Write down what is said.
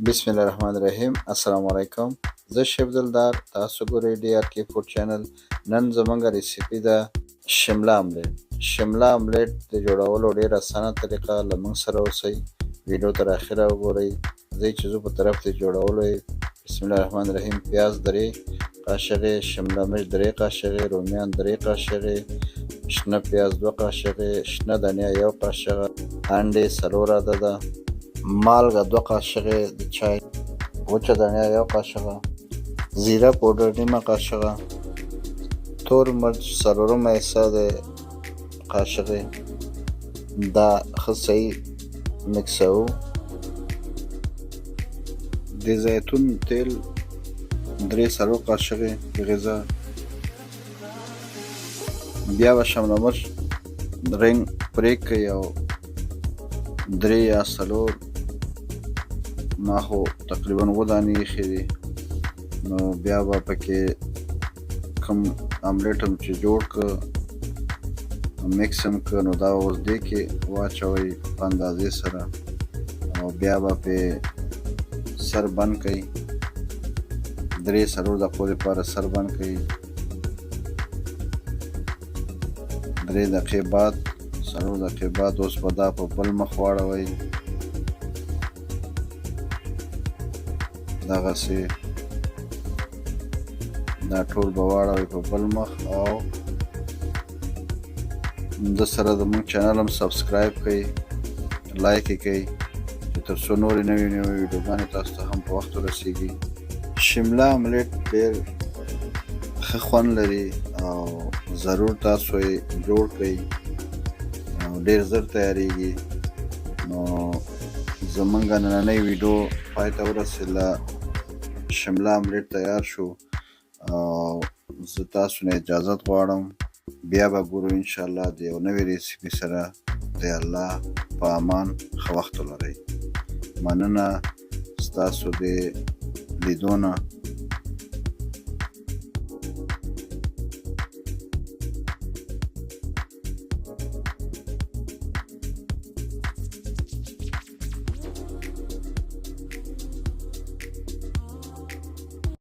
بسم الله الرحمن الرحیم. السلام علیکم. زه شیف دلدار، تاسو ګورئ ډي آر کې فوډ چینل. نن زمونږ ریسیپي ده شمله آملیټ. شمله آملیټ د جوړولو ډېر اسانه طریقه. له موږ سره اوسئ، ویډیو تر اخره وګورئ. ځئ چې زه په طرف د جوړولو یې. بسم الله الرحمن الرحیم. پیاز 3 قاشقې، شمله مرچ 3 قاشقې، رومیان 3 قاشقې، شنه پیاز 2 قاشقې، شنه دانیا 1 قاشقه، انډې 4 عدده، مالګه 2 قاشقې د چای، وچه دانیا 1 قاشقه، زیره پوډر 1 قاشقه، تور مرچ 4 حصه د قاشقې. دا ښه صحیح مکسوو. د زیتون تیل 3 قاشقې غذا. بیا به شمله مرچ رنګ پرې کړئ او 3 یا 4. ما خو تقریبا 7 دانې ایښې دي. نو بیا به پکې کوم آملیټ هم چې جوړ کړه مکس هم کړه، نو دا اوس دې کې واچوئ په اندازې سره، او بیا به پرې سر بند کړئ. 3-4 دقیقو لپاره سر بند کړئ. 3 دقیقې بعد 4 دقیقې بعد اوس به دا په بل مخ واړوئ. دغسې دا ټول به واړوئ په بل مخ، او د سره زموږ چینل هم سبسکرایب کړئ، لایک یې کړئ، چې تر څو نورې نوې ویډیوګانې تاسو ته هم په وخت ورسیږي. شمله آملیټ ډېر ښه خوند لري او ضرور تاسو یې جوړ کړئ او ډېر زر تیارېږي. نو زموږ نننۍ ویډیو پای ته ورسېده، شمله آملیټ تیار شو او زه تاسو نه اجازت غواړم. بیا به ګورو انشاءالله د یو نوې ریسیپي سره. د الله په امان. ښه وخت ولرئ. مننه ستاسو د لیدو نه.